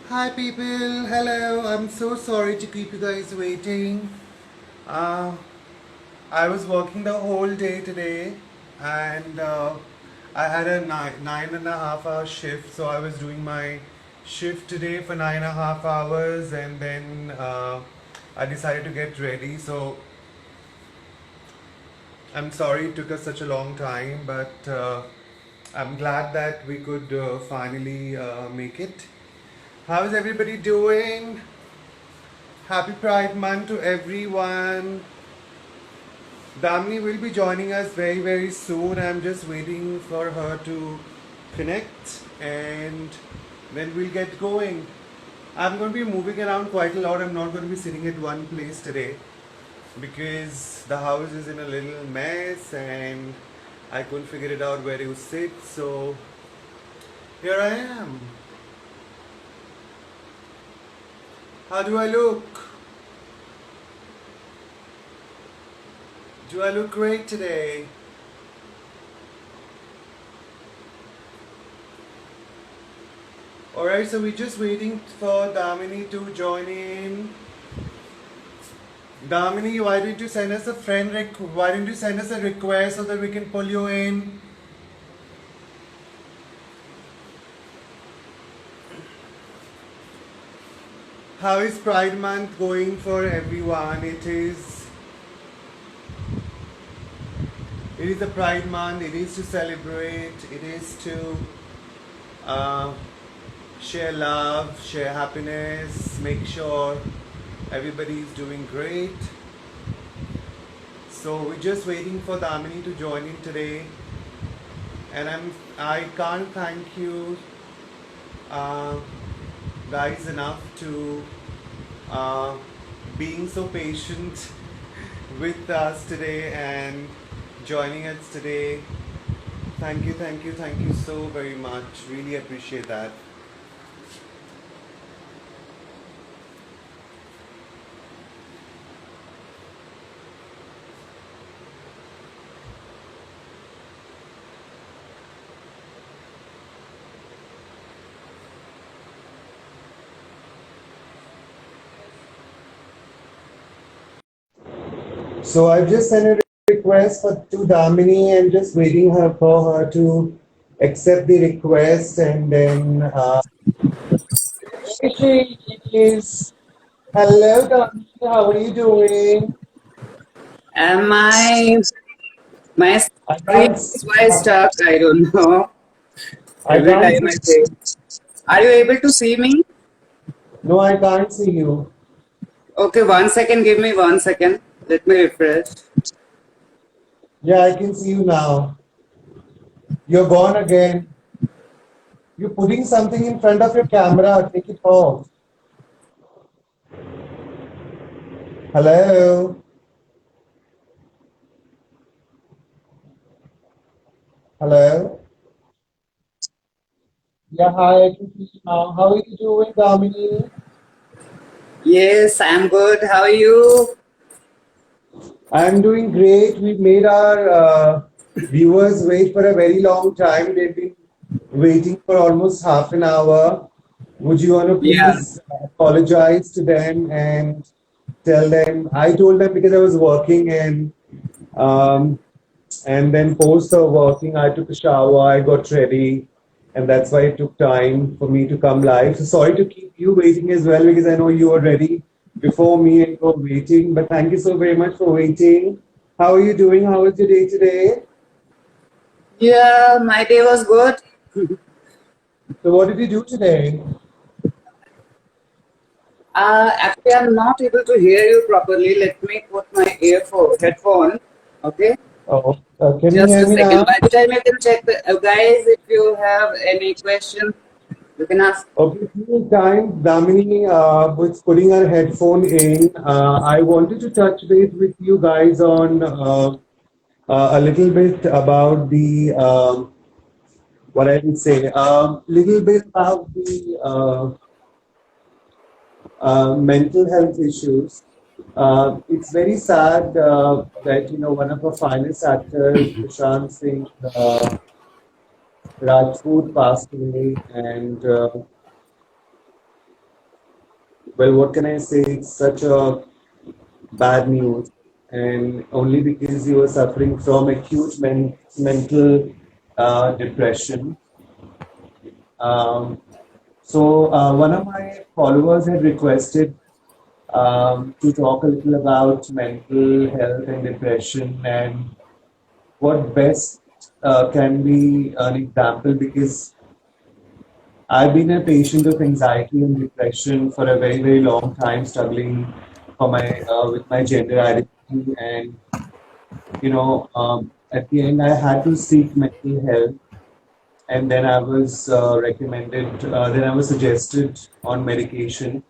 Hi people, hello. I'm so sorry to keep you guys waiting. Uh, I was working the whole day today and I had a 9.5 hour shift, so I was doing my shift today for 9.5 hours and then I decided to get ready. So I'm sorry it took us such a long time, but I'm glad that we could finally make it. How is everybody doing? Happy Pride Month to everyone. Damini will be joining us very, very soon. I'm just waiting for her to connect and then we'll get going. I'm going to be moving around quite a lot. I'm not going to be sitting at one place today because the house is in a little mess and I couldn't figure it out where to sit. So here I am. How do I look? Do I look great today? Alright, so we're just waiting for Damini to join in. Damini, why don't you send us a why don't you send us a request so that we can pull you in? How is Pride Month going for everyone? It is the Pride Month, it is to celebrate, it is to uh, share love, share happiness, make sure everybody is doing great. So we're just waiting for Damini to join in today, and I can't thank you uh, guys enough to uh, being so patient with us today and joining us today. Thank you, thank you, thank you so very much. Really appreciate that. So I've just sent a request to Damini and just waiting for her to accept the request and then Hey, Cheese. Hello Damini, how are you doing? Am my I screen can't see is why stuck? I don't know. I Every can't time see I say, are you able to see me? No, I can't see you. Okay, 1 second. Give me 1 second. Let me refresh. Yeah, I can see you now. You're gone again. You're putting something in front of your camera. Take it off. Hello. Hello. Yeah, hi, I can see you now. How are you doing, Damini? Yes, I'm good. How are you? I'm doing great. We've made our viewers wait for a very long time. They've been waiting for almost half an hour. Would you want to Yeah. please apologize to them and tell them? I told them because I was working um, and then post of working, I took a shower, I got ready, and that's why it took time for me to come live. So sorry to keep you waiting as well because I know you were ready before me and you were waiting. But thank you so very much for waiting. How are you doing? How was your day today? Yeah, my day was good. So what did you do today? Actually, I'm not able to hear you properly. Let me put my headphone. Okay, Oh, can you just hear a me second. now? By the time you can check, guys, if you have any question, you can ask. Okay, time Damini was putting her headphone in. I wanted to touch base with you guys on a little bit about the what I would say, little bit about the mental health issues. It's very sad that one of our finest actors, Prashant Singh Rajput, passed away, and well, what can I say? It's such a bad news, and only because you were suffering from acute mental depression. Um, one of my followers had requested to talk a little about mental health and depression, and what best can be an example, because I've been a patient of anxiety and depression for a very, very long time, struggling for my with my gender identity, and at the end, I had to seek mental help, and then I was then I was suggested on medication.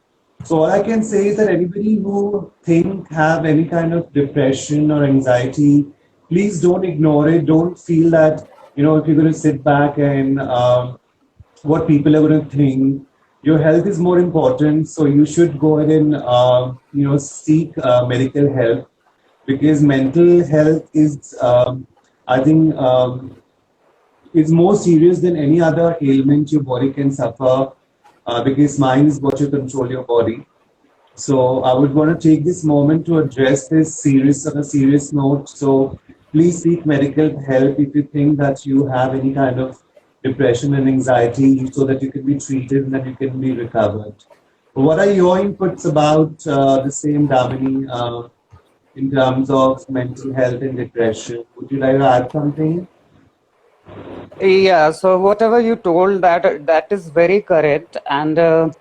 So all I can say is that anybody who think have any kind of depression or anxiety, please don't ignore it. Don't feel that if you're going to sit back and what people are going to think. Your health is more important, so you should go ahead and seek medical help, because mental health is, I think, is more serious than any other ailment your body can suffer, because mind is what you control your body. So I would want to take this moment to address this serious on a serious note. So please seek medical help if you think that you have any kind of depression and anxiety, so that you can be treated and that you can be recovered. What are your inputs about the same, Damini, in terms of mental health and depression? Would you like to add something? Yeah, so whatever you told, that is very correct, and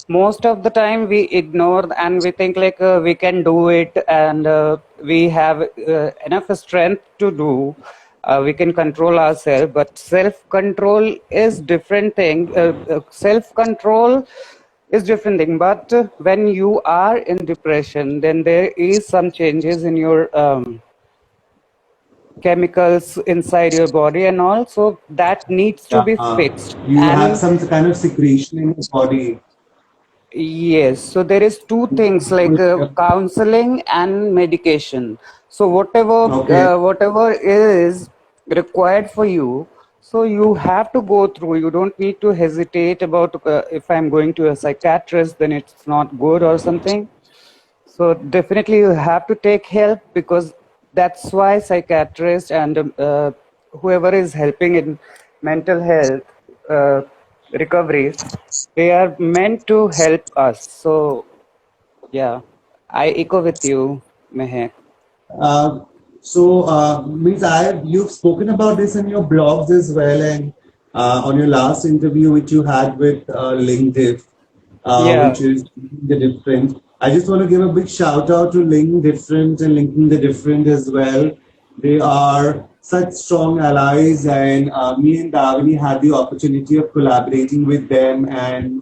most of the time we ignore and we think like we can do it, and we have enough strength to do. We can control ourselves, but self-control is different thing. Self-control is different thing. But when you are in depression, then there is some changes in your chemicals inside your body and all, so that needs to Yeah, be fixed. you have And some kind of secretion in your body. yes, so there is two things like counseling and medication. So Okay. whatever is required for you, so you have to go through. You don't need to hesitate about if I'm going to a psychiatrist, then it's not good or something. So definitely you have to take help, because that's why psychiatrists and whoever is helping in mental health uh, recovery, they are meant to help us. So yeah, I echo with you, Mehak. Uh, means you've spoken about this in your blogs as well, and on your last interview which you had with LinkedIn, Yeah. which is the different. I just want to give a big shout out to Link Different and Linking the Different as well. They are such strong allies, and me and Davini had the opportunity of collaborating with them and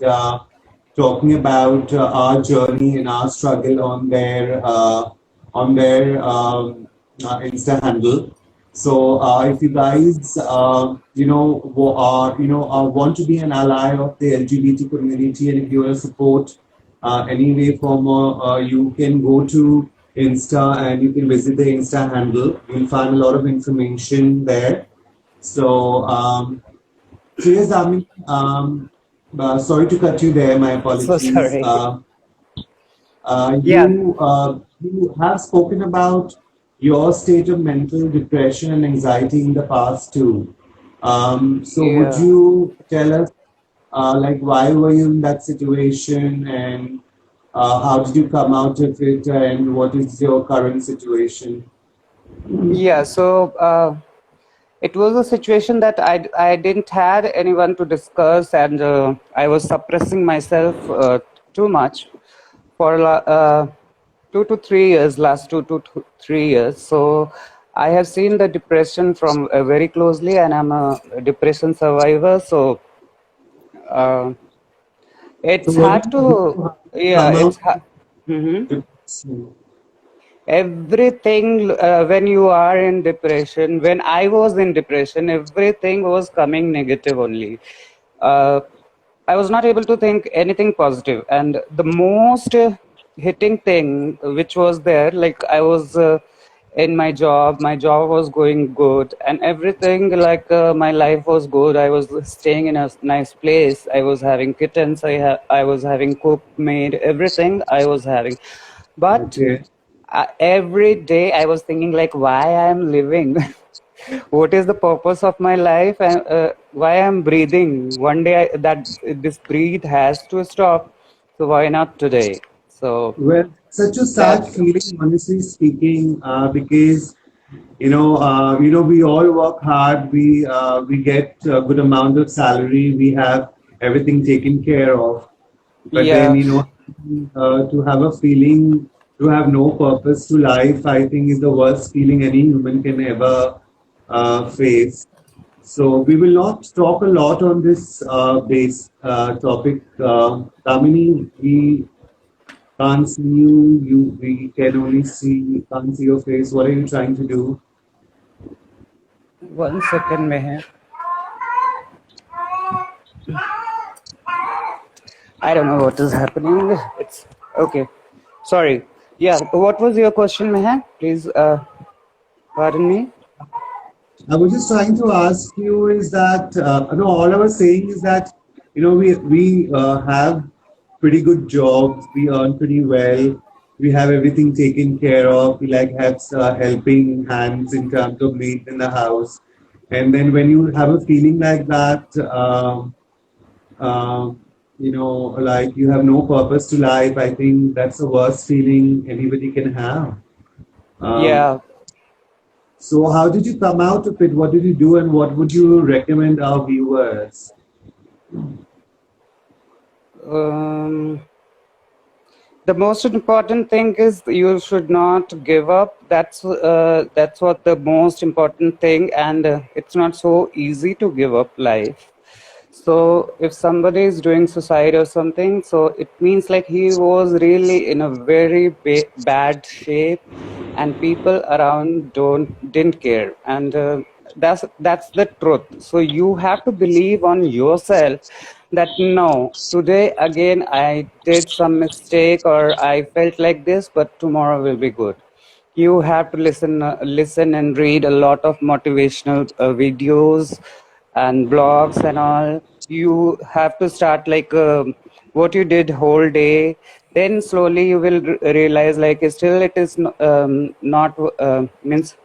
talking about our journey and our struggle on their Insta handle. So if you guys want to be an ally of the LGBT community, and if you want to support any way form, you can go to Insta and you can visit the Insta handle. You'll find a lot of information there. So yes, Dami, sorry to cut you there. My So apologies. sorry. Yeah. You have spoken about your state of mental depression and anxiety in the past too. So would Yeah. you tell us, like, why were you in that situation, and how did you come out of it, and what is your current situation? Yeah. So it was a situation that I didn't had anyone to discuss, and I was suppressing myself too much for 2 to 3 years, last 2 to 3 years. So I have seen the depression from very closely, and I'm a depression survivor. So uh, So it's what hard did you do to, to yeah, come out it's hard. Mhm. of depression? Everything when you are in depression, when I was in depression, everything was coming negative only. uh, I was not able to think anything positive, and the most hitting thing which was there, like I was in my job. My job was going good, and everything like my life was good. I was staying in a nice place. I was having kittens. I was having cook, maid, everything I was having. But Okay. every day I was thinking like, why I am living? What is the purpose of my life, and why I'm breathing? One day that this breathe has to stop. So why not today? So Well, such a sad that's feeling, honestly speaking, because we all work hard. We get a good amount of salary. We have everything taken care of. But then, yeah. to have a feeling to have no purpose to life, I think is the worst feeling any human can ever face. So we will not talk a lot on this base topic. Kamini, we can't see you. We can only see, can't see your face. What are you trying to do? 1 second, Meher. I don't know what is happening. It's okay. Sorry. Yeah. What was your question, Meher? Please, pardon me. I was just trying to ask you is that no, all I was saying is that we have pretty good jobs, we earn pretty well, we have everything taken care of, we like have helping hands in terms of maid in the house, and then when you have a feeling like that, like you have no purpose to life, I think that's the worst feeling anybody can have. Um, Yeah. So, how did you come out of it? What did you do, and what would you recommend our viewers? Um, the most important thing is you should not give up. That's what the most important thing, and it's not so easy to give up life. So if somebody is doing suicide or something, so it means like he was really in a very bad shape, and people around don't didn't care, and that's the truth. So you have to believe on yourself that no, today again I did some mistake or I felt like this, but tomorrow will be good. You have to listen and read a lot of motivational videos and blogs and all. You have to start like what you did whole day, then slowly you will realize like still it is not means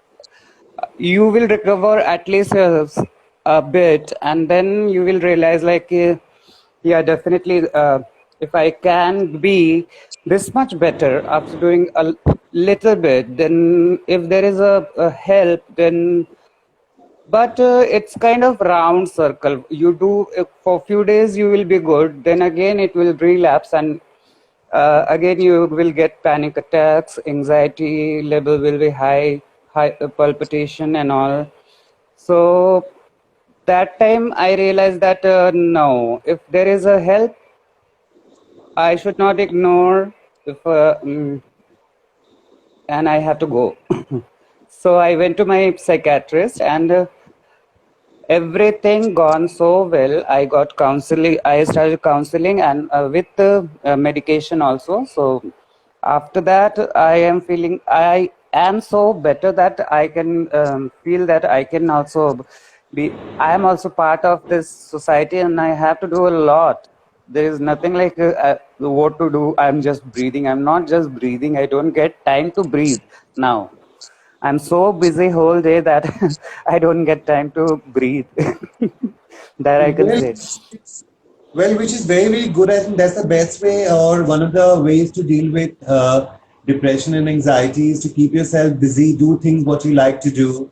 you will recover at least a bit, and then you will realize like yeah, definitely if I can be this much better after doing a little bit, then if there is a help, then but it's kind of round circle. You do for few days you will be good, then again it will relapse, and again you will get panic attacks, anxiety level will be high palpitation and all. So that time I realized that no, if there is a help, I should not ignore. If and I have to go. So I went to my psychiatrist, and everything gone so well. I got counseling. I started counseling, and with medication also. So after that, I am feeling I am so better that I can feel that I can also be. I am also part of this society, and I have to do a lot. There is nothing like what to do. I'm just breathing. I'm not just breathing. I don't get time to breathe now. I'm so busy whole day that I don't get time to breathe. That I can Well, say. which is very, very good. I think that's the best way, or one of the ways to deal with depression and anxiety is to keep yourself busy, do things what you like to do,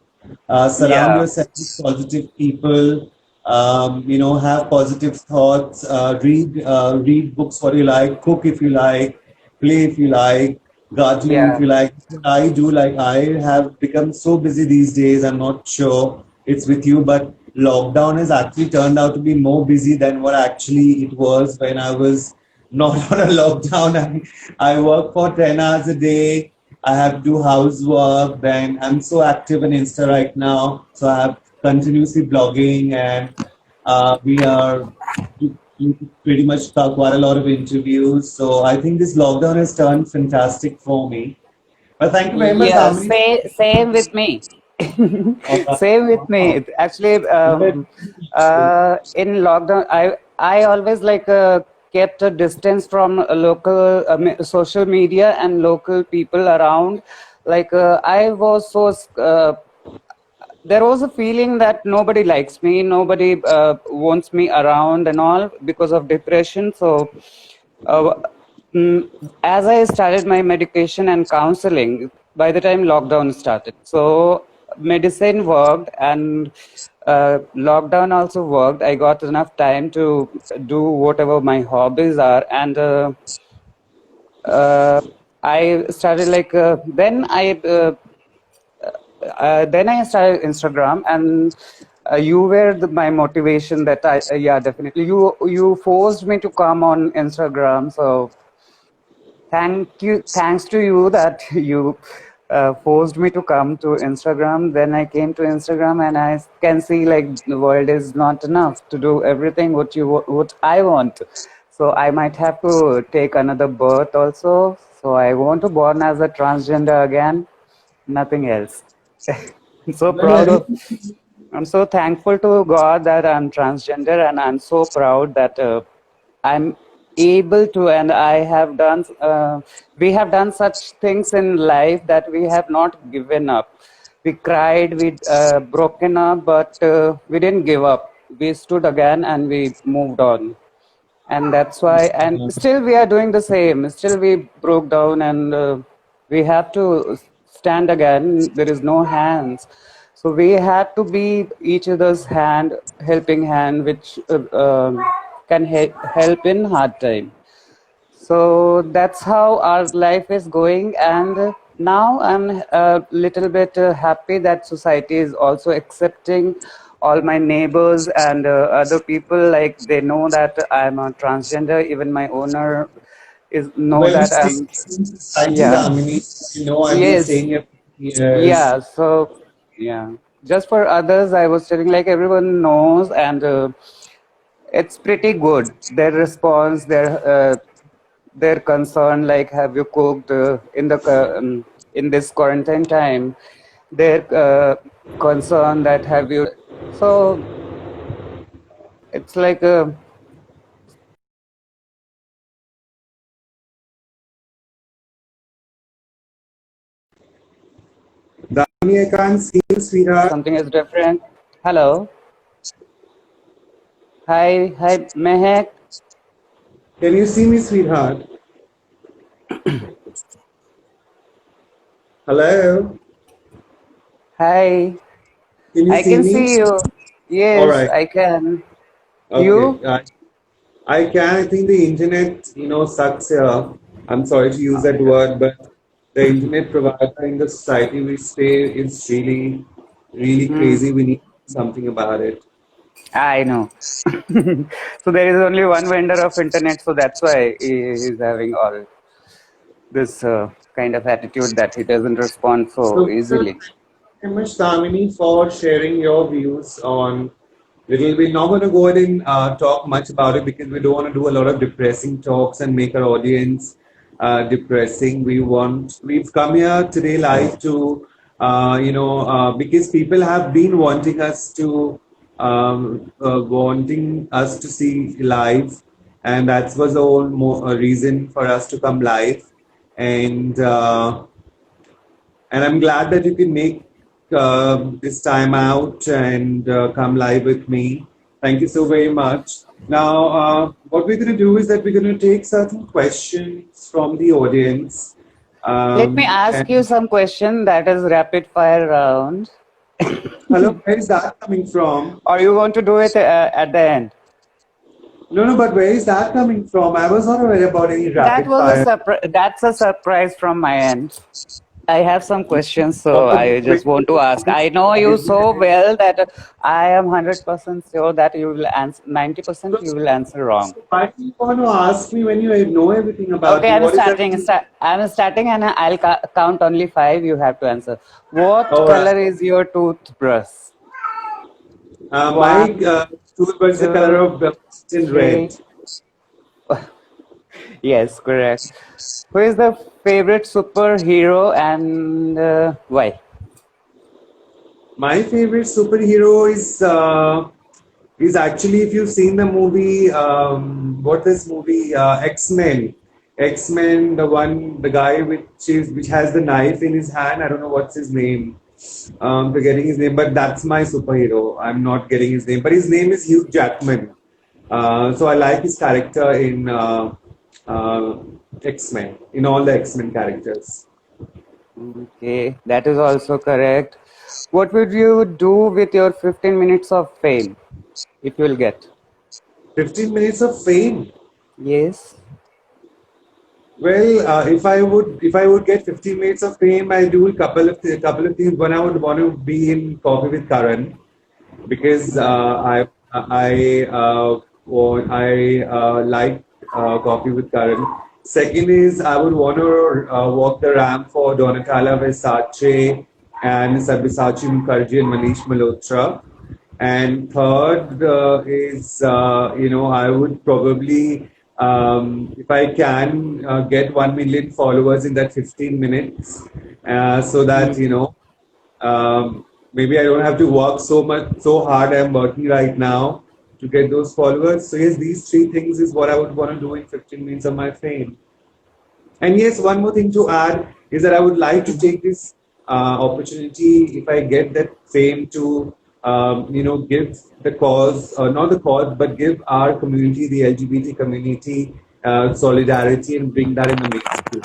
surround Yeah, yourself with positive people, have positive thoughts, read books what you like, cook if you like, play if you like, gardening if yeah, you like. I do like I have become so busy these days. I'm not sure it's with you, but lockdown has actually turned out to be more busy than what actually it was when I was not on a lockdown. I work for 10 hours a day. I have to do housework. Then I'm so active on Insta right now. So I have continuously blogging, and we are pretty much quite a lot of interviews. So I think this lockdown has turned fantastic for me. But thank you very much, Yeah, Damini. same with me. All right. Same with me. Wow. Actually, Very useful. in lockdown, I always like kept a distance from local social media and local people around. Like I was so there was a feeling that nobody likes me, nobody wants me around, and all because of depression. So uh, mm, as I started my medication and counseling, by the time lockdown started, so medicine worked and lockdown also worked. I got enough time to do whatever my hobbies are, and I started like then I started Instagram, and you were my motivation. That yeah, definitely you forced me to come on Instagram. So thanks to you that you forced me to come to Instagram. Then I came to Instagram, and I can see like the world is not enough to do everything what I want. So I might have to take another birth also. So I want to born as a transgender again, nothing else. I'm so Well, proud of. anything. I'm so thankful to God that I'm transgender, and I'm so proud that I'm able to, and I have done. We have done such things in life that we have not given up. We cried, we broken up, but we didn't give up. We stood again, and we moved on, and that's why. And still, we are doing the same. Still, we broke down, and we have to stand again. There is no hands, so we have to be each other's hand, helping hand, which can help in hard time. So that's how our life is going, and now I'm a little bit happy that society is also accepting all my neighbors and other people. Like they know that I'm a transgender. Even my owner is know Well, we that stay I'm. in society, Yeah. Damini. You know, I've been Yes. staying here for years. Yeah. So yeah. Just for others, I was telling like everyone knows, and it's pretty good. Their response, their concern, like have you cooked in this quarantine time, their concern that have you. So it's like Damini, I can't see you, sweetheart. something is different. Hello, hi Mehak. Can you see me, sweetheart? Hello? Hi, Can you I see can me? see you. All Yes, right. I can. Okay. You? I can. I think the internet, sucks here. I'm sorry to use that word, but the internet provider in the society we stay is really, really Hmm, crazy. We need something about it. I know. So there is only one vendor of internet, so that's why he is having all this kind of attitude that he doesn't respond so So, easily. very much, Damini, for sharing your views on little. We're not going to go ahead and talk much about it because we don't want to do a lot of depressing talks and make our audience depressing. We've come here today live to, because people have been wanting us to see live, and that was the whole reason for us to come live. And I'm glad that you can make this time out and come live with me. Thank you so very much. Now, what we're going to do is that we're going to take certain questions from the audience. Let me ask you And some question that is rapid fire round, hello, where is that coming from? or you want to do it at the end? No, no, but where is that coming from? I was not aware about any That rapid was a fire. surprise. That's a surprise from my end. I have some questions, so What would I be just want to ask. I know you so great? well that I am 100% sure that you will answer 90%. You will answer wrong. So why do you want to ask me when you know everything about Okay, me? I'm What is starting. that? I'm starting, and I'll count only five. You have to answer. What All right. color is your toothbrush? My One, toothbrush is the color two, of in red. three. Yes, correct. Who is the favorite superhero and why? My favorite superhero is actually, if you've seen the movie, what this movie, X-Men. X-Men, the guy which has the knife in his hand. I don't know what's his name. Forgetting his name, but that's my superhero. I'm not getting his name, but his name is Hugh Jackman. So I like his character in uh, X-Men, in all the X-Men characters. Okay, that is also correct. What would you do with your 15 minutes of fame if you'll get? 15 minutes of fame. Yes. Well, if I would get 15 minutes of fame, I do a couple of things. One, I would want to be in Coffee with Karan because I like Coffee with Karan. Second is I would want to walk the ramp for Donatella Versace and Sabyasachi Mukherjee and Manish Malhotra. And third is, I would probably, if I can, get 1 million followers in that 15 minutes, so that, maybe I don't have to work so hard. I'm working right now to get those followers. So yes, these three things is what I would want to do in 15 minutes of my fame. And yes, one more thing to add is that I would like to take this opportunity, if I get that fame, to give the cause, not the cause, but give our community, the LGBT community, solidarity and bring that in the mainstream.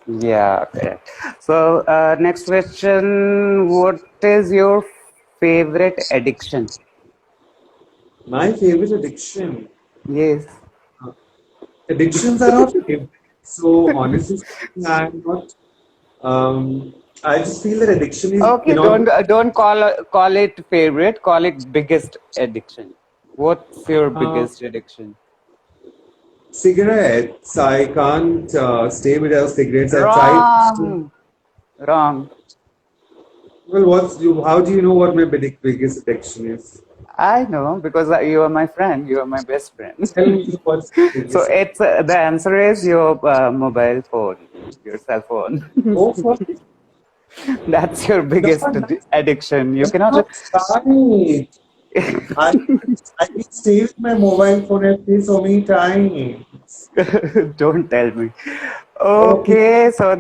Yeah, correct. So, next question. What is your favorite addiction? My favorite addiction. Yes. Addictions are not favorite. So honestly speaking, I'm not. I just feel that addiction is Okay, cannot. don't call it favorite, call it biggest addiction. What's your Uh, biggest addiction? Cigarettes. I can't stay without cigarettes. I've tried. Wrong. Wrong. Well, how do you know what my biggest addiction is? I know because you are my friend. You are my best friend. Tell me what's the So biggest. it's the answer is your mobile phone, your cell phone. Oh, for That's your no, biggest addiction. You that's cannot. not right. I I can stay with my mobile phone at least so many times. Don't tell me. Okay. Okay, so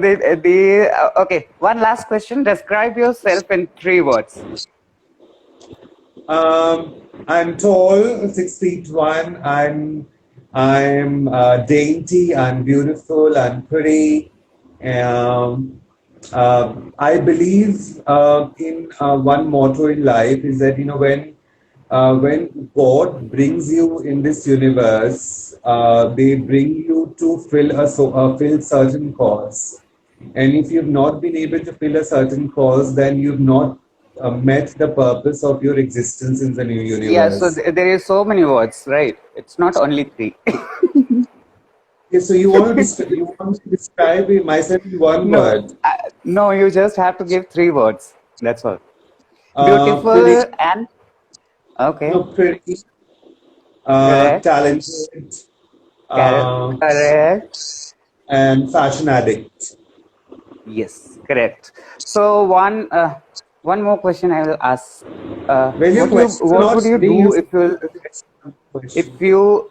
okay. One last question. Describe yourself in 3 words. I'm tall, 6 feet one. I'm dainty. I'm beautiful. I'm pretty. Um, I believe in one motto in life is that when God brings you in this universe, they bring you to fill certain cause. And if you've not been able to fill a certain cause, then you've not met the purpose of your existence in the new Yeah, so universe. there is so many words, right? It's not only three. Okay, so you want to describe myself in one No, word. no, you just have to give 3 words. That's all. Pretty, Beautiful and okay, no, pretty, correct, talented, uh, correct. and fashion addict. Yes, correct. So one more question I will ask. Well, your questions are What not would you very do useful. That's one if question. you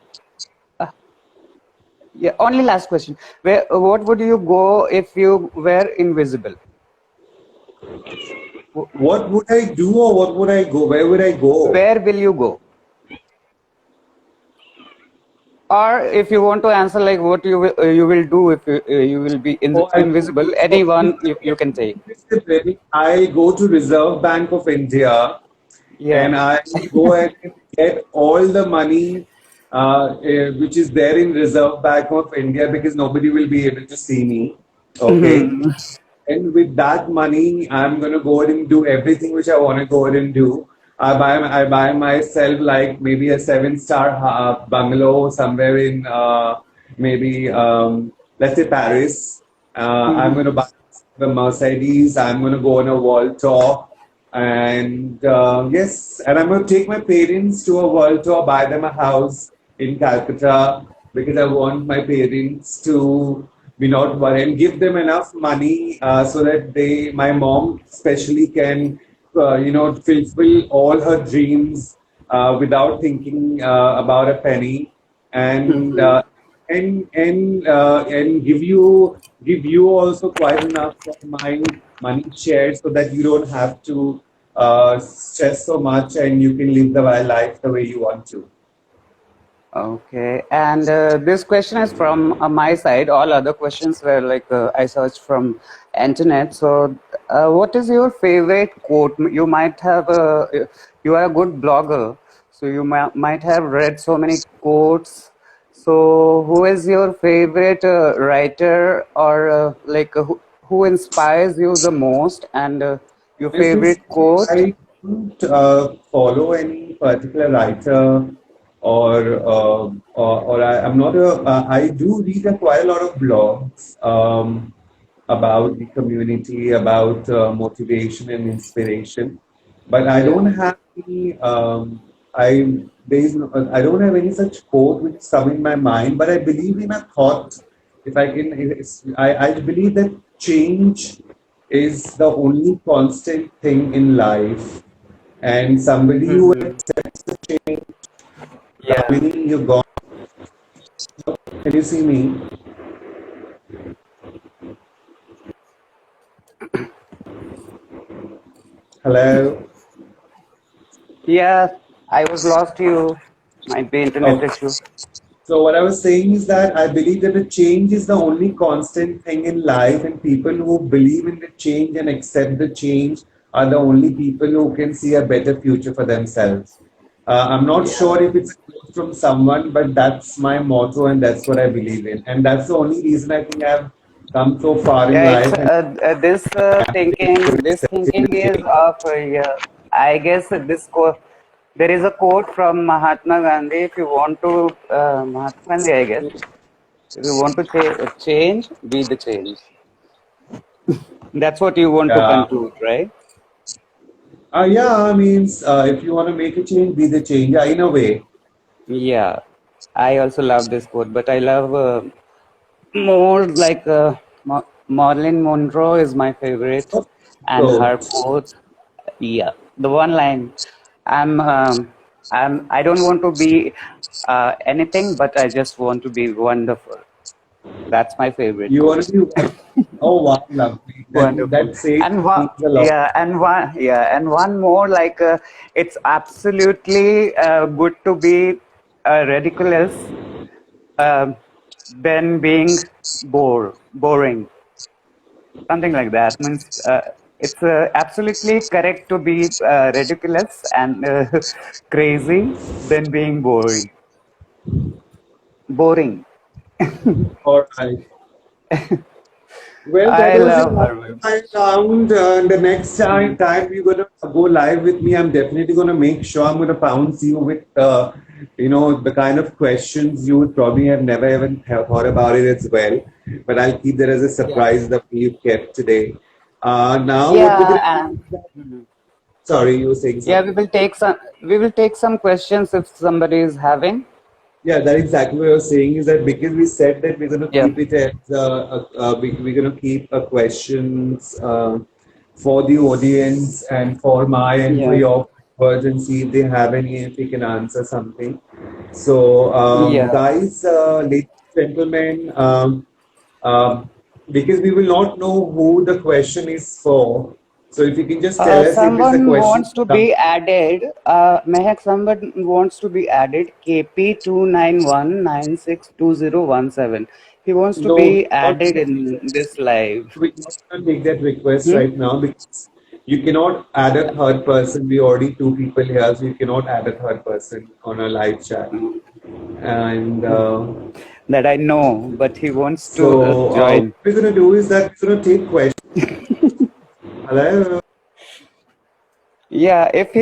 yeah, only last question. What would you go if you were invisible? What would I do or what would I go? Where would I go? Where will you go? Or if you want to answer like what you will do if you will be Oh, invisible, anyone you can take. I go to Reserve Bank of India Yeah. and I go and get all the money which is there in Reserve Bank of India because nobody will be able to see me. Okay. Mhm. And with that money, I'm gonna go ahead and do everything which I want to go ahead and do. I buy myself like maybe a seven-star bungalow somewhere in maybe let's say Paris. I'm Mhm. gonna buy the Mercedes. I'm gonna go on a world tour, and yes, and I'm gonna take my parents to a world tour, buy them a house in Calcutta, because I want my parents to be not worried and give them enough money so that my mom especially can, fulfill all her dreams without thinking about a penny, and Mhm. and give you also quite enough of my money shared so that you don't have to stress so much and you can live the life the way you want to. Okay, and this question is from my side. All other questions were like I searched from internet. So, what is your favorite quote? You might have you are a good blogger, so you might have read so many quotes. So, who is your favorite writer, or who inspires you the most, and your Honestly favorite speaking, quote? I don't follow any particular writer I'm not I do read quite a lot of blogs about the community, about motivation and inspiration, but I don't Yeah. have any, I don't have any such quote which is come in my mind, but I believe in a thought. If I can, I believe that change is the only constant thing in life, and somebody who Hmm. accepts the change, Yeah. Kamini, you're gone. Can you see me? Hello? Yeah, I was lost to you. Might be internet Okay. issue. So what I was saying is that I believe that the change is the only constant thing in life, and people who believe in the change and accept the change are the only people who can see a better future for themselves. I'm not Yeah. sure if it's a quote from someone, but that's my motto and that's what I believe in. And that's the only reason I think I've come so far in Yeah, it's life and this thinking. This accepting thinking the is change. of yeah. I guess this quote. There is a quote from Mahatma Gandhi. If you want to Mahatma Gandhi, I guess. If you want to change, be the change. That's what you want to Yeah. conclude, right? Yeah, I mean, if you want to make a change, be the change. Yeah, in a way. Yeah. I also love this quote, but I love more like Marilyn Monroe is my favorite, and So, her quote, yeah, the one line, I'm, um, I don't want to be anything, but I just want to be wonderful. That's my favorite you want quote. to be one. Oh, wow, lovely. Wonderful. That says And means a lot. and one more like it's absolutely good to be ridiculous um than being boring, something like that. Means it's absolutely correct to be ridiculous and crazy than being boring. All right. Well, that I was it love last her. time round. The next time you're gonna go live with me, I'm definitely gonna make sure I'm gonna pounce you with, the kind of questions you would probably have never even thought about it as well. But I'll keep that as a Yeah, surprise that you've kept today. Now what we're yeah, gonna do and is that, sorry, you were saying yeah, something. we will take some questions if somebody is having. Yeah, that's exactly what I was saying is that because we said that we're going to Yeah, keep it as we're going to keep questions for the audience and for my and for yeah, your words and see if they have any, if we can answer something. So, yeah. guys, ladies and gentlemen, um, because we will not know who the question is for. So, if you can just tell us if it's a Someone question. wants to be added. Mehak, someone wants to be added. KP291962017. He wants to No, be added in this live. we cannot take that request Hmm? right now because you cannot add a third person. We already two people here, so you cannot add a third person on a live chat. And That I know, but he wants to what join. we're gonna do is that we're gonna take questions. Hello. Yeah, if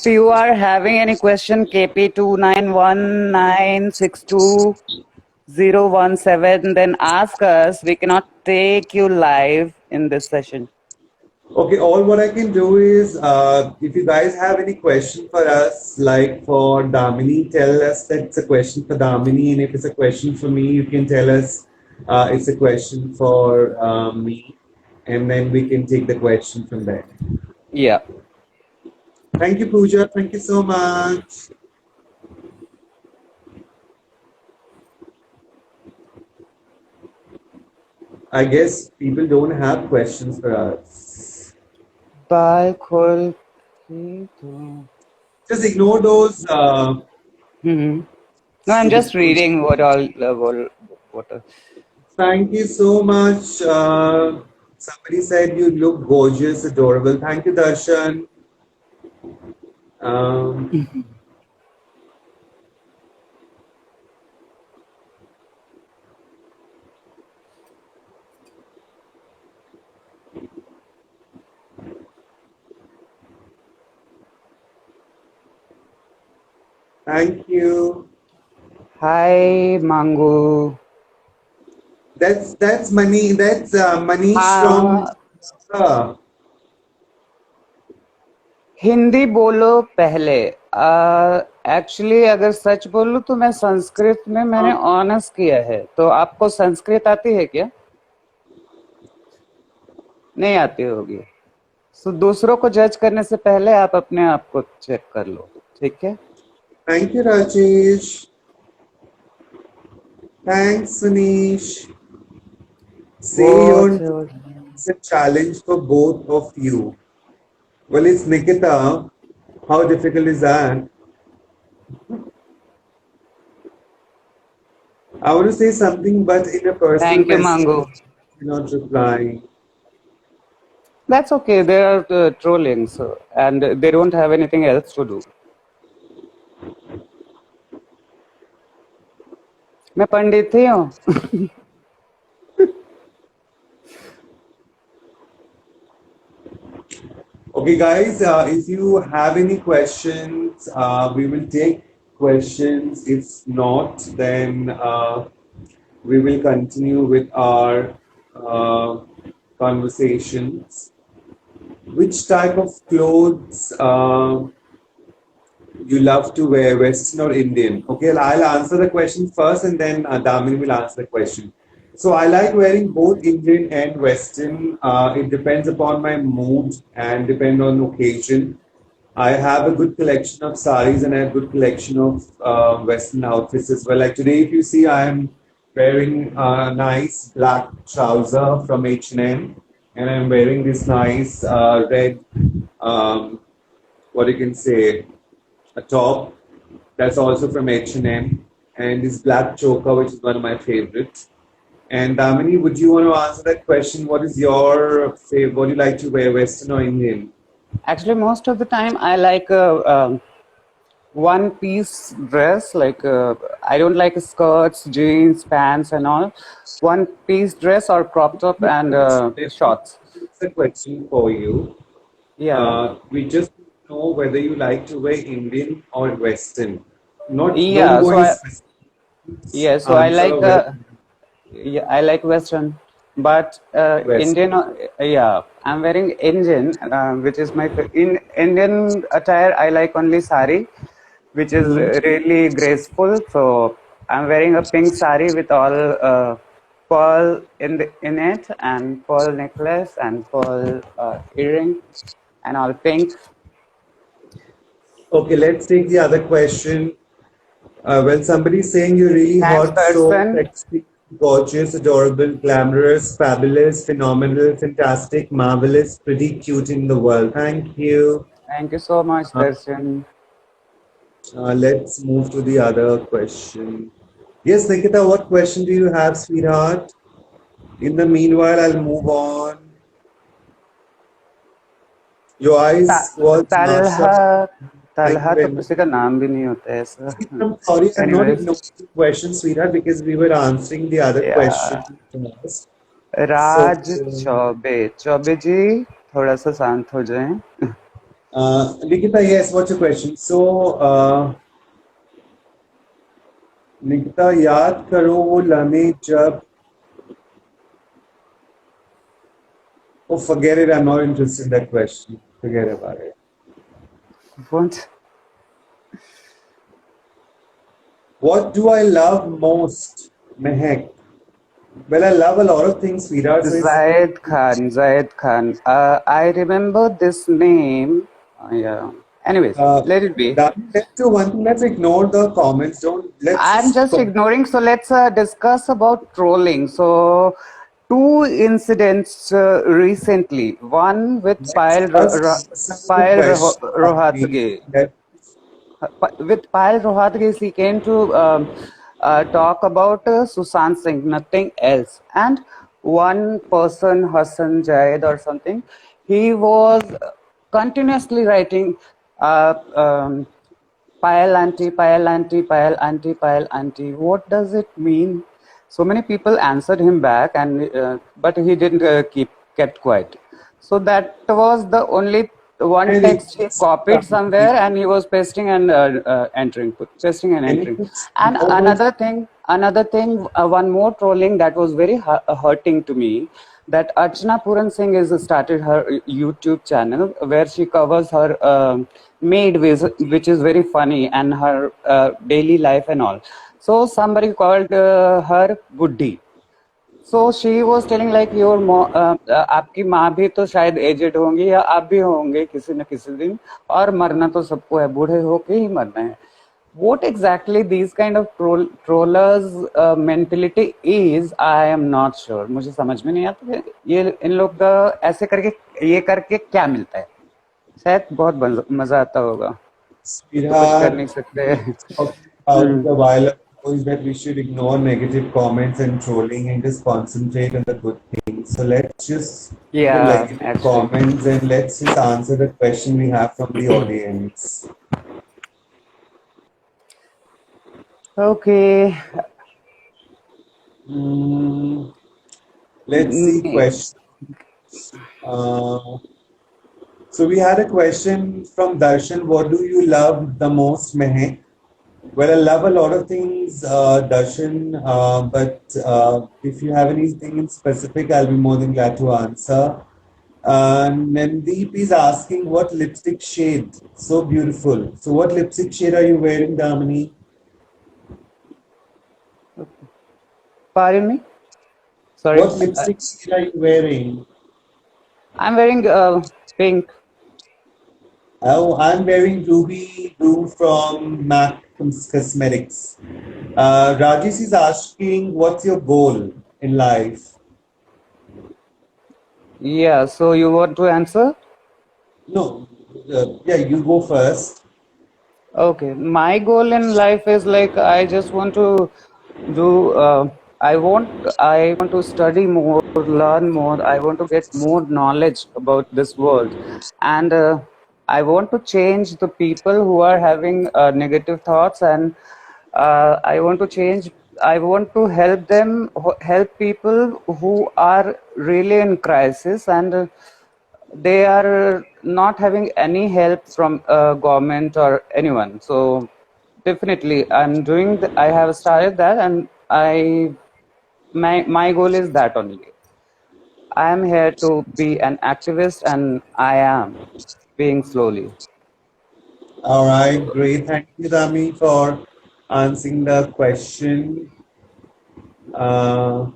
you are having any question, KP291962017, then ask us. We cannot take you live in this session. Okay, all what I can do is, if you guys have any question for us, like for Damini, tell us that it's a question for Damini, and if it's a question for me, you can tell us it's a question for me, and then we can take the question from there. Yeah. Thank you, Pooja. Thank you so much. I guess people don't have questions for us. बाल खोल के तो Just ignore those. Hmm. No, I'm Stupid just questions. reading what all what. Thank you so much. Somebody said you look gorgeous, adorable. Thank you, Darshan. Um, thank you. Hi, Mangu. That's money. That's Manish from. हाँ, Uh, Hindi बोलो पहले। Actually अगर सच बोलूं तो मैं संस्कृत में मैंने honours किया है, तो आपको संस्कृत आती है क्या? नहीं आती होगी। सो दूसरों को जज करने से पहले आप अपने आप को चेक कर लो, ठीक है? thank you, Rajesh. Thanks, Manish. Say वो your. It's a challenge for both of you. Well, it's Nikita. How difficult is that? I want to say something, but in a personal thank you message, मांगू। you're not replying. That's okay. They are trolling, so and they don't have anything else to do. मैं पंडित ही हूँ। Okay, guys, if you have any questions, we will take questions. If not, then we will continue with our conversations. Which type of clothes you love to wear, Western or Indian? Okay, I'll answer the question first and then Damini will answer the question. So I like wearing both Indian and Western. It depends upon my mood and depend on occasion. I have a good collection of saris and I have a good collection of Western outfits as well. Like today, if you see, I am wearing a nice black trouser from H&M and I'm wearing this nice red, what you can say, a top that's also from H&M and this black choker, which is one of my favorites. And Damini, would you want to answer that question? What is your favorite? What do you like to wear, Western or Indian? Actually, most of the time I like a one piece dress. Like I don't like skirts, jeans, pants, and all. One piece dress or crop top and Let me shorts. fix a question for you. Yeah, We just know whether you like to wear Indian or Western. Not don't yeah. go So any I specific yeah. So I answer. like Whether yeah, I like Western, but Western. Indian. Yeah, I'm wearing Indian, which is my in Indian attire. I like only sari, which is really graceful. So I'm wearing a pink sari with all pearl in it, and pearl necklace and pearl earring, and all pink. Okay, let's take the other question. Well, somebody's saying you're really Thanks, hot, so person. sexy, gorgeous, adorable, glamorous, fabulous, phenomenal, fantastic, marvelous, pretty cute in the world. Thank you. Thank you so much, Uh, Darshan. let's move to the other question. Yes, Nikita, what question do you have, sweetheart? In the meanwhile, I'll move on. Your eyes was Masha. Talha Thank you Talha तो very much. किसी का नाम भी नहीं होता है ऐसा। I'm sorry, I'm not Anyways, ignoring the question, sweetheart, because we were answering the other question yeah. first. So, राज चौबे चौबे जी, थोड़ा सा शांत हो जाएं। Nikita, yes, what's your question? So, Nikita, याद करो वो लम्हे जब Oh, forget it. I'm not interested in that question. Forget about it. What? What do I love most, Mehak? Well, I love a lot of things, sweetheart. So it's Zayed Khan. Zayed Khan. I remember this name. Yeah. Anyways, let it be. that, let's do one thing. Let's ignore the comments. Don't let's I'm just just ignoring. So let's discuss about trolling. So, two incidents recently. One with let's just answer the Payal question. Rohatgi. That With Payal Rohatgi, he came to talk about Sushant Singh, nothing else. And one person, Hassan Jaid or something, he was continuously writing Payal auntie, Payal auntie, Payal auntie, Payal auntie. What does it mean? So many people answered him back, and but he didn't kept quiet. So that was the only one really text he copied somewhere, and he was pasting and pasting and can you entering. just And know those? another thing, one more trolling that was very hurting to me. That Archana Puran Singh is started her YouTube channel where she covers her maid, which is very funny, and her daily life and all. So somebody called her Buddhi. So she was telling like your आपकी माँ भी तो शायद aged होंगी या आप भी होंगे किसी न किसी दिन और मरना तो सबको है बूढ़े होके ही मरना है. What exactly these kind of trollers mentality is, I am not sure. मुझे समझ में नहीं आता कि ये इन लोग का ऐसे करके ये करके क्या मिलता है. शायद बहुत मजा आता होगा तो कुछ कर Sweetheart, नहीं सकते. talking about a while ago is that we should ignore negative comments and trolling and just concentrate on the good things. So let's just the Yeah, negative actually. comments and let's just answer the question we have from the audience. Okay. Hmm, let's see questions. Uh, so we had a question from Darshan. What do you love the most, Mehek? Well, I love a lot of things, Darshan, but if you have anything in specific, I'll be more than glad to answer. Nandeep is asking what lipstick shade? So beautiful. So, what lipstick shade are you wearing, Damini? Pardon me? Sorry. What lipstick shade are you wearing? I'm wearing pink. Oh, I'm wearing Ruby Blue from MAC Cosmetics. Rajesh is asking, what's your goal in life? Yeah, so you want to answer? No, yeah, you go first. Okay, my goal in life is like I just want to do. I want to study more, learn more. I want to get more knowledge about this world, and I want to change the people who are having negative thoughts, and I want to change. I want to help them, help people who are really in crisis and. They are not having any help from government or anyone. So definitely I'm doing I have started that, and my goal is that only. I am here to be an activist, and I am being slowly. All right, great. Thank you, Dami, for answering the question. Uh,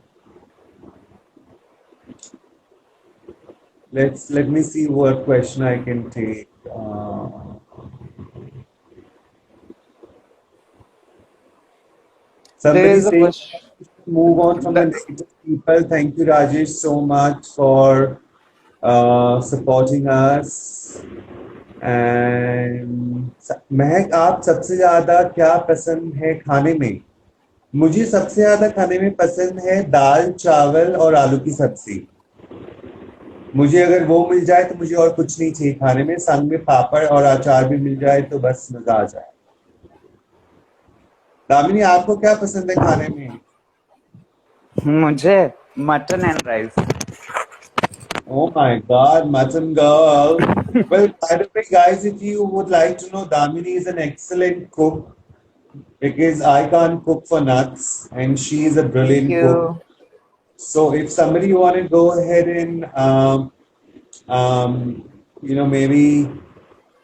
let me see what question I can take. There Somebody is a saying question. move on from the negative people. Thank you, Rajesh, so much for supporting us. And महक आप सबसे ज्यादा क्या पसंद है खाने में? मुझे सबसे ज्यादा खाने में पसंद है दाल चावल और आलू की सब्जी. मुझे अगर वो मिल जाए तो मुझे और कुछ नहीं चाहिए खाने में. संग में पापड़ और अचार भी मिल जाए तो बस मजा आ जाए. दामिनी आपको क्या पसंद है खाने में? मुझे mutton and rice. Oh my God, mutton girl. Well, by the way, guys, if you would like to know, Damini is an excellent cook because I can't cook for nuts and she is a Thank brilliant cook. you. So if somebody want to go ahead and Maybe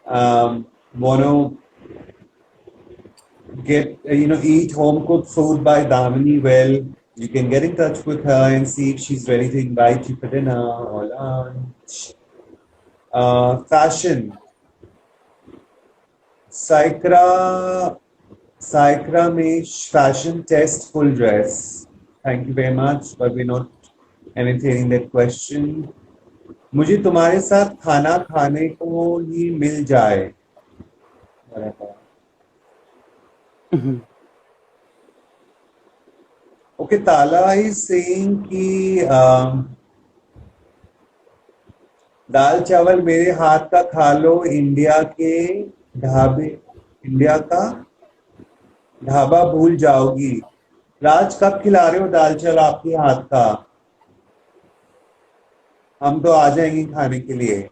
want to get, eat home cooked food by Damini. Well, you can get in touch with her and see if she's ready to invite you for dinner or lunch. Fashion. Saikra, Saikra Mesh fashion test full dress. Thank you very much, but we're not entertaining that question. मुझे तुम्हारे साथ खाना खाने को ही मिल जाए. Okay, Tala is saying कि दाल चावल मेरे हाथ का खा लो इंडिया का ढाबा भूल जाओगी. राज कब खिला रहे हो दाल चावल आपके हाथ का? हम तो आ जाएंगे खाने के लिए.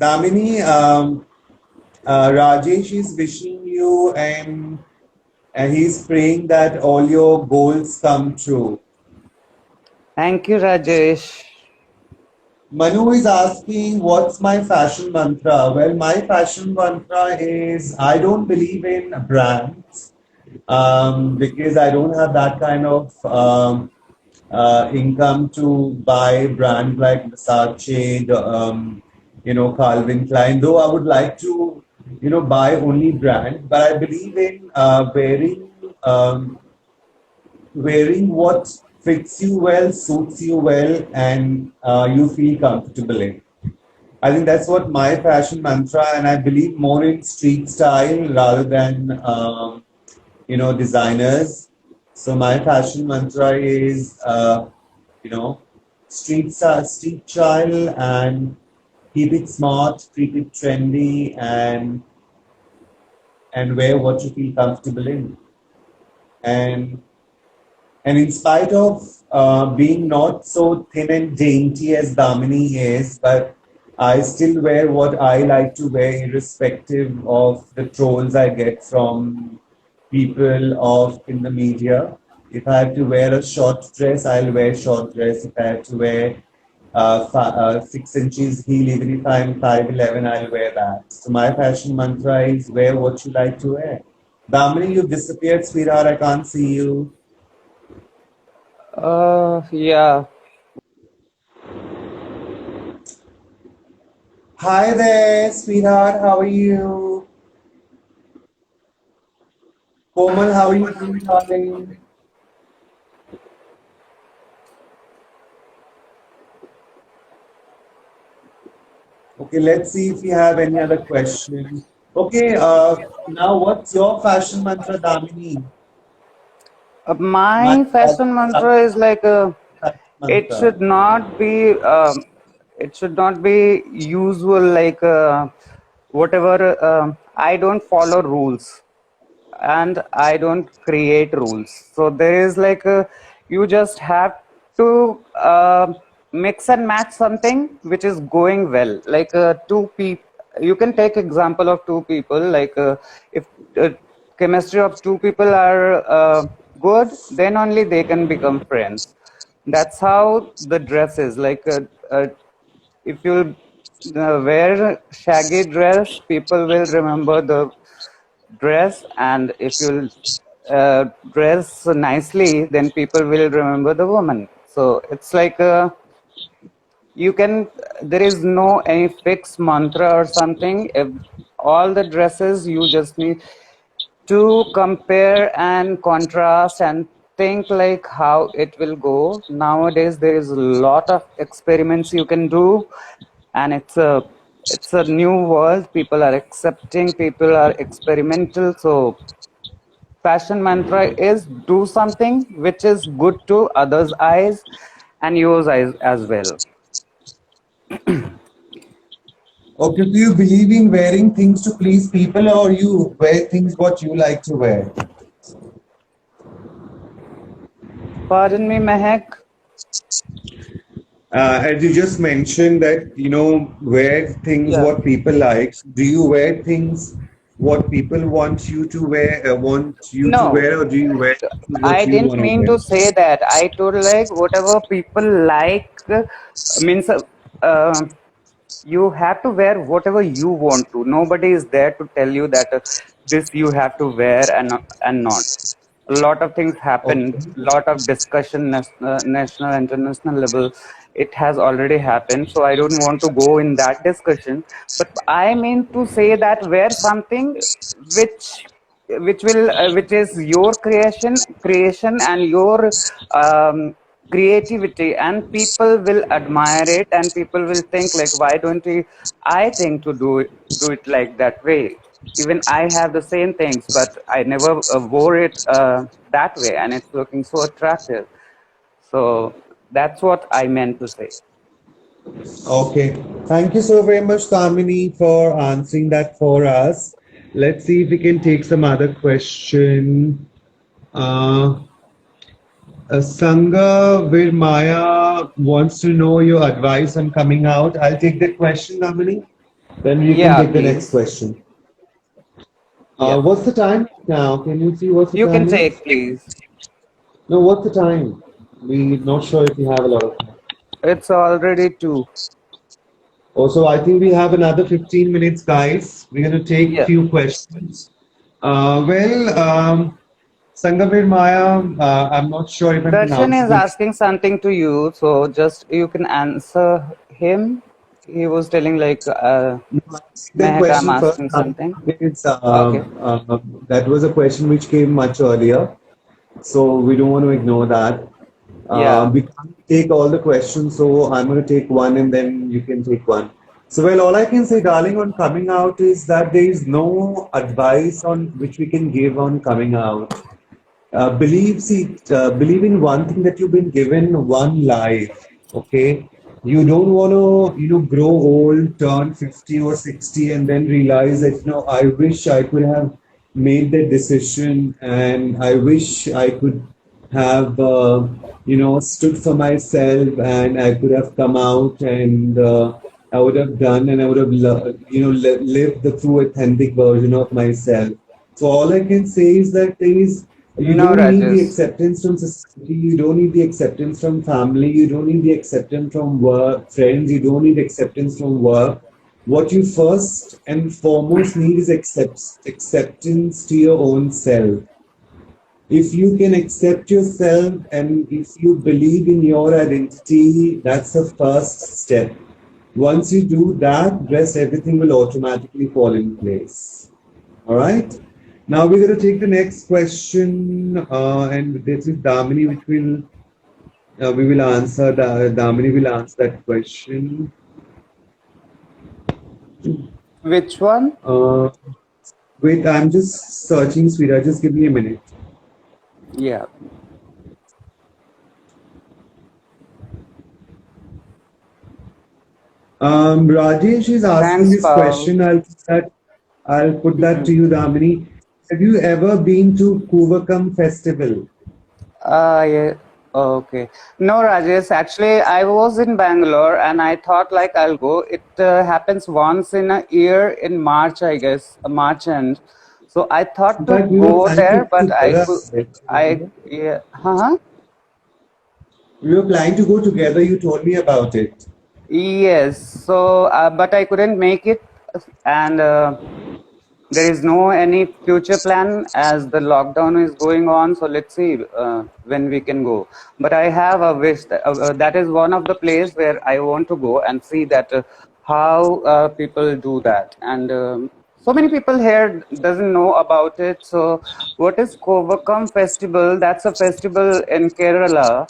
Damini, Rajesh is wishing you and he's praying that all your goals come true. Thank you, Rajesh. Manu is asking, what's my fashion mantra? Well, my fashion mantra is I don't believe in brands because I don't have that kind of income to buy brands like Versace, Calvin Klein. Though I would like to, buy only brand, but I believe in wearing what fits you well, suits you well, and you feel comfortable in. I think that's what my fashion mantra, and I believe more in street style rather than designers. So my fashion mantra is street style and keep it smart, keep it trendy, and wear what you feel comfortable in. And in spite of being not so thin and dainty as Damini is, but I still wear what I like to wear, irrespective of the trolls I get from people of in the media. If I have to wear a short dress, I'll wear short dress. If I have to wear 6 inches heel, even if I'm 5'11", I'll wear that. So my fashion mantra is wear what you like to wear. Damini, you've disappeared, sweetheart. I can't see you. Yeah. Hi there, sweetheart. How are you? Komal, how are you doing, darling? Okay, let's see if we have any other questions. Okay, now what's your fashion mantra, Damini? My fashion mantra is like it should not be usual like whatever. I don't follow rules and I don't create rules. So there is like you just have to mix and match something which is going well. Like two people, you can take example of two people. Like if chemistry of two people are good, then only they can become friends. That's how the dress is. Like if you wear shaggy dress, people will remember the dress, and if you dress nicely, then people will remember the woman. So it's like you can, there is no any fixed mantra or something. If all the dresses, you just need to compare and contrast and think like how it will go. Nowadays there is a lot of experiments you can do, and it's a new world. People are accepting, people are experimental. So fashion mantra is do something which is good to others' eyes and yours eyes as well. Okay, do you believe in wearing things to please people, or you wear things what you like to wear? Pardon me, Mehak. As you just mentioned that wear things Yeah. what people like. Do you wear things what people want you to wear, No, or do you wear what I you didn't want to mean wear? to say that. I told like whatever people like means you have to wear whatever you want to. Nobody is there to tell you that this you have to wear and not. A lot of things happen. Okay. Lot of discussion, national, international level. It has already happened. So I don't want to go in that discussion. But I mean to say that wear something which which is your creation and your um, creativity, and people will admire it, and people will think like, why don't we, I think to do it like that way. Even I have the same things, but I never wore it that way, and it's looking so attractive. So that's what I meant to say. Okay. Thank you so very much, Tamini, for answering that for us. Let's see if we can take some other question. Uh, Sangha Virmaya wants to know your advice on coming out. I'll take that question, Tamini. Then you can Yeah, take the next please. question. Yeah, What's the time now? Can you see what's the you can time is? take, please. No, what's the time? We're not sure if you have a lot of time. It's already 2. Also, I think we have another 15 minutes, guys. We're going to take Yeah. few questions. Sanghavir Maya, I'm not sure if I'm Darshan is pronouncing it. asking something to you, so just you can answer him. He was telling like, No, I'll take that Mehak, I'm question first. asking something. It's, Okay. that was a question which came much earlier, so we don't want to ignore that. Yeah. We can't take all the questions, so I'm going to take one and then you can take one. So, well, all I can say, darling, on coming out is that there is no advice on which we can give on coming out. Believe in one thing that you've been given one life. Okay, you don't want to, grow old, turn 50 or 60, and then realize that, I wish I could have made that decision, and I wish I could have, stood for myself, and I could have come out, and I would have done, and I would have, lived the true, authentic version of myself. So all I can say is that you No, don't need the Rajesh. acceptance from society, you don't need the acceptance from family, you don't need the acceptance from work, friends, you don't need acceptance from work. What you first and foremost need is acceptance to your own self. If you can accept yourself and if you believe in your identity, that's the first step. Once you do that, rest everything will automatically fall in place. All right. Now we're going to take the next question, and this is Damini, which will we will answer. Damini will answer that question. Which one? Uh, Wait, I'm just searching, sweetheart. Just give me a minute. Yeah. Rajesh is asking Thanks, this Paul. question. I'll put that to you, Damini. Have you ever been to Kuvakam Festival? Yeah. Okay. No, Rajesh. Actually, I was in Bangalore and I thought like I'll go. It happens once in a year in March, I guess, a March end. So I thought In to fact, we were go planning to there, go but I together. could. I Remember? yeah. Huh? We were planning to go together. You told me about it. Yes. So, but I couldn't make it, and there is no any future plan as the lockdown is going on. So let's see when we can go. But I have a wish that is one of the place where I want to go and see that how people do that. And so many people here doesn't know about it. So what is Kovakam festival? That's a festival in Kerala.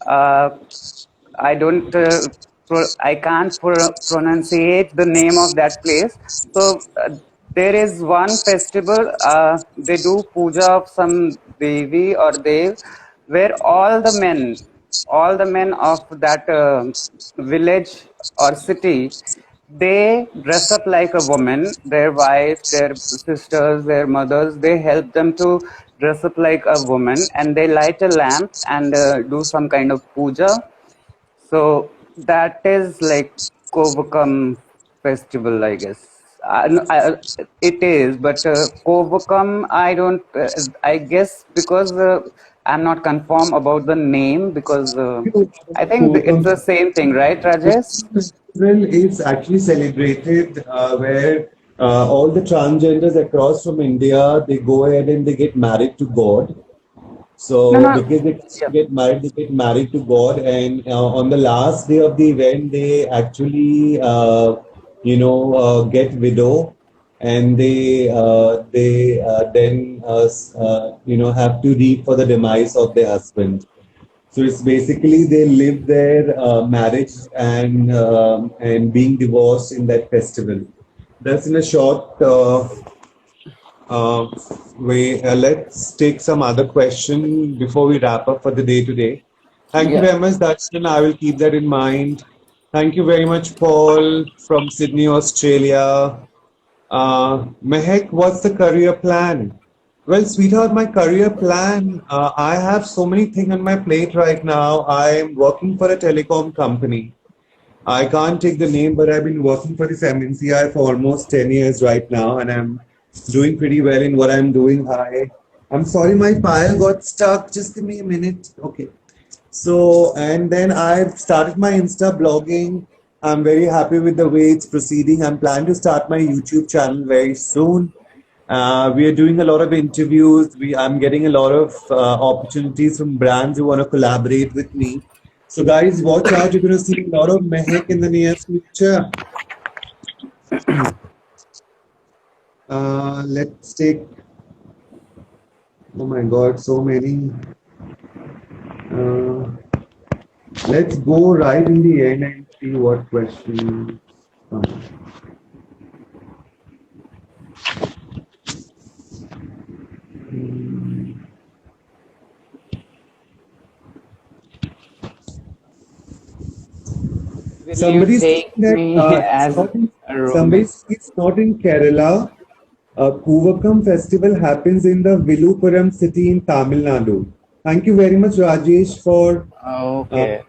Uh, I don't, I can't pronunciate the name of that place. So there is one festival. They do puja of some devi or dev, where all the men of that village or city, they dress up like a woman. Their wives, their sisters, their mothers, they help them to dress up like a woman, and they light a lamp and do some kind of puja. So that is like Kovakam festival, I guess. no, it is, but Kovakam, I don't. I guess because I'm not confirm about the name because I think it's the same thing, right, Rajesh? Festival is actually celebrated where all the transgenders across from India, they go ahead and they get married to God. No, So no. because Yeah. they get married to God, and on the last day of the event, they actually, get widow, and they then have to reap for the demise of their husband. So it's basically they live their marriage and being divorced in that festival. That's in a short uh, way. Let's take some other question before we wrap up for the day today. Thank you Yeah. very much, Darshan. I will keep that in mind. Thank you very much, Paul from Sydney, Australia. Mehek, what's the career plan? Well, sweetheart, my career plan, I have so many things on my plate right now. I'm working for a telecom company. I can't take the name, but I've been working for this MNCI for almost 10 years right now, and I'm doing pretty well in what I'm doing. I'm sorry, my file got stuck. Just give me a minute. Okay. So, and then I've started my Insta blogging. I'm very happy with the way it's proceeding. I'm planning to start my YouTube channel very soon. We are doing a lot of interviews. I'm getting a lot of opportunities from brands who want to collaborate with me. So, guys, watch out. You're going to see a lot of Mehek in the near future. Let's take, oh my God, so many. Uh, let's go right in the end and see what question. Will you Somebody said take that me as a somebody roommate? said it's not in Kerala. Kuvakam festival happens in the Villupuram city in Tamil Nadu. Thank you very much, Rajesh, for uh, Okay.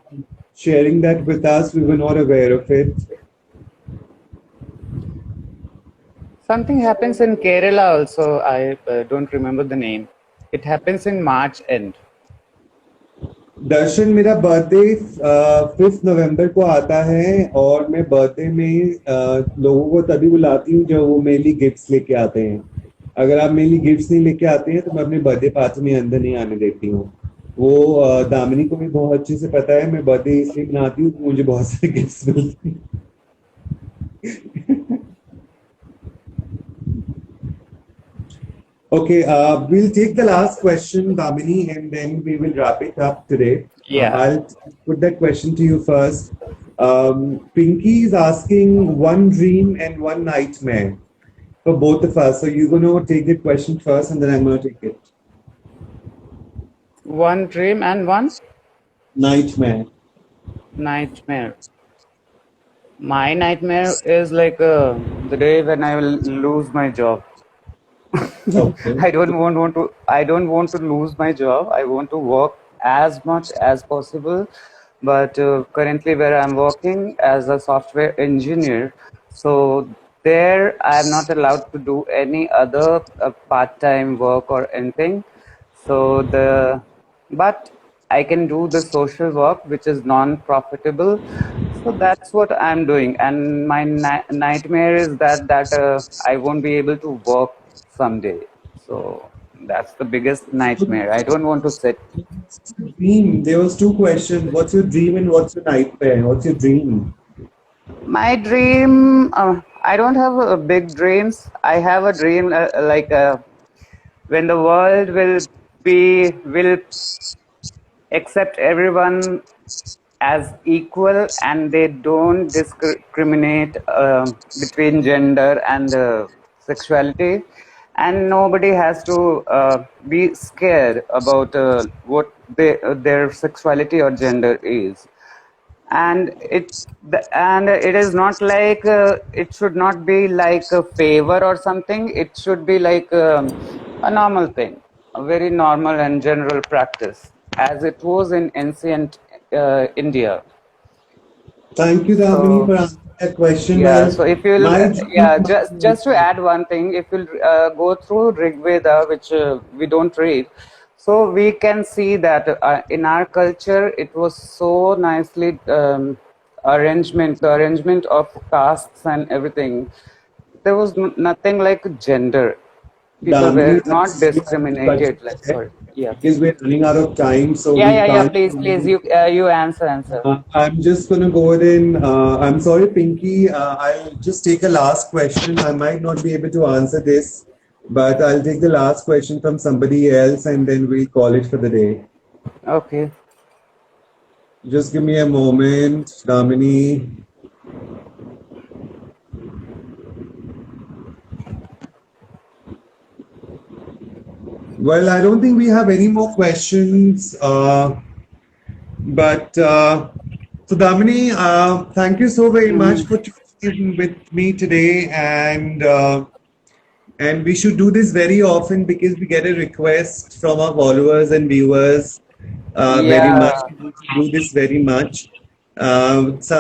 sharing that with us. We were not aware of it. Something happens in Kerala also. I don't remember the name. It happens in March end. दर्शन मेरा birthday 5 नवंबर को आता है और मैं birthday में लोगों को तभी बुलाती हूँ जब वो मेरे लिए गिफ्ट्स लेके आते हैं अगर आप मेरे लिए गिफ्ट्स नहीं लेके आते हैं तो मैं अपने बर्थडे पार्टी में अंदर नहीं आने देती हूँ वो दामिनी को भी बहुत अच्छे से पता है मैं बर्थडे इसलिए मनाती हूँ कि मुझे बहुत सारे गिफ्ट्स मिलते हैं Okay, we'll take the last question, Damini, and then we will wrap it up today. Yeah. I'll put that question to you first. Pinky is asking one dream and one nightmare for both of us. So you're going to take the question first, and then I'm going to take it. One dream and one Nightmare. nightmare. My nightmare is like the day when I will lose my job. Okay. I don't want to lose my job. I want to work as much as possible. But currently where I'm working as a software engineer, so there I'm not allowed to do any other part-time work or anything. So but I can do the social work, which is non-profitable. So that's what I'm doing. And my nightmare is that I won't be able to work someday. So that's the biggest nightmare. I don't want to sit. Dream. There was two questions. What's your dream and what's your nightmare? What's your dream? My dream, I don't have big dreams. I have a dream when the world will accept everyone as equal and they don't discriminate between gender and sexuality, and nobody has to be scared about what their sexuality or gender is. And it is not like it should not be like a favor or something. It should be like a normal thing, a very normal and general practice as it was in ancient India. Thank you, Damini, So for answering that question. yeah, Well, so if you'll, my journey, yeah, just to add one thing, if you'll go through Rig Veda, which we don't read, so we can see that in our culture it was so nicely the arrangement of castes and everything. There was nothing like gender. People Damini, were I'm not sorry, I have to cut discriminated. you Like, there sorry, yeah, because we're running out of time, so yeah, we yeah, yeah. can't. Please, please, you answer. I'm just going to go ahead and I'm sorry, Pinky. I'll just take a last question. I might not be able to answer this, but I'll take the last question from somebody else and then we'll call it for the day. Okay. Just give me a moment, Damini. Well, I don't think we have any more questions. But so Damini, thank you so very much Mhm. for tuning in with me today, and we should do this very often because we get a request from our followers and viewers very much. Yeah. We want to do this very much. So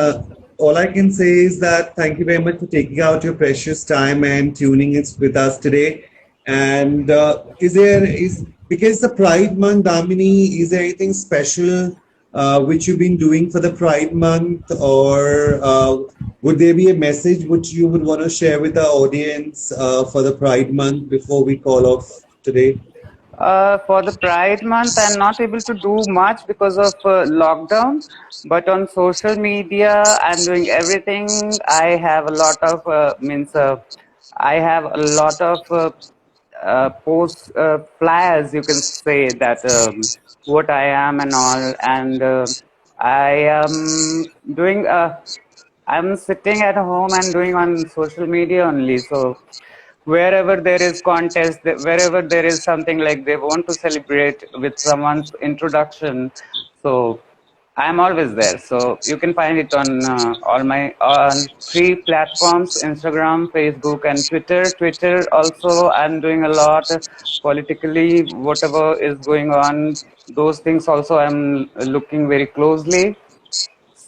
all I can say is that thank you very much for taking out your precious time and tuning in with us today. And is because the Pride Month, Damini, is there anything special which you've been doing for the Pride Month, or would there be a message which you would want to share with the audience for the Pride Month before we call off today? For the Pride Month, I'm not able to do much because of lockdown. But on social media, I'm doing everything. I have a lot of I have a lot of posts, flyers. You can say that what I am and all, and I am doing. I'm sitting at home and doing on social media only. So wherever there is contest, wherever there is something like they want to celebrate with someone's introduction, so I'm always there. So you can find it on all my on three platforms: Instagram, Facebook, and Twitter. Twitter also, I'm doing a lot politically. Whatever is going on, those things also I'm looking very closely.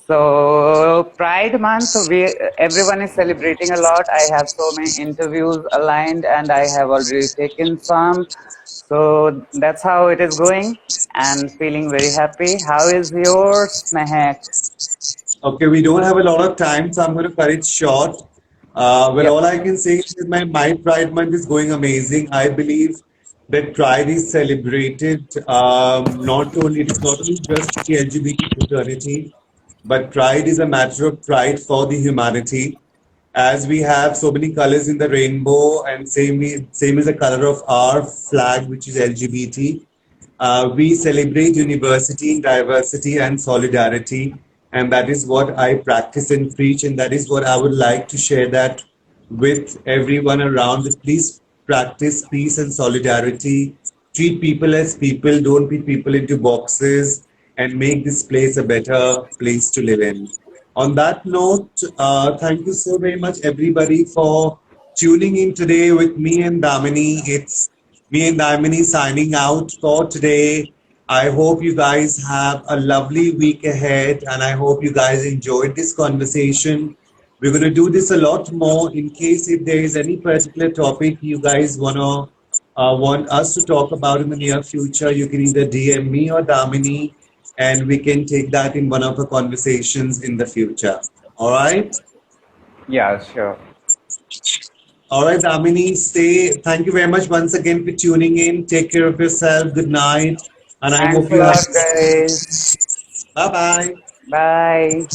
So Pride Month, we everyone is celebrating a lot. I have so many interviews aligned, and I have already taken some. So that's how it is going, and feeling very happy. How is yours, Mehak? Okay, we don't have a lot of time, so I'm going to cut it short. But Yep. all I can say is my Pride Month is going amazing. I believe that Pride is celebrated. Not only it is not only just the LGBT fraternity, but Pride is a matter of pride for the humanity. As we have so many colors in the rainbow, and same is the color of our flag, which is LGBT. We celebrate university, diversity, and solidarity, and that is what I practice and preach, and that is what I would like to share that with everyone around. That please practice peace and solidarity. Treat people as people. Don't put people into boxes, and make this place a better place to live in. On that note, thank you so very much, everybody, for tuning in today with me and Damini. It's me and Damini signing out for today. I hope you guys have a lovely week ahead, and I hope you guys enjoyed this conversation. We're going to do this a lot more. In case if there is any particular topic you guys want us to talk about in the near future, you can either DM me or Damini, and we can take that in one of the conversations in the future. All right. Yeah, sure. All right, Damini, stay. Thank you very much once again for tuning in. Take care of yourself. Good night. And I Thanks hope a you have. lot, guys. Bye bye. Bye.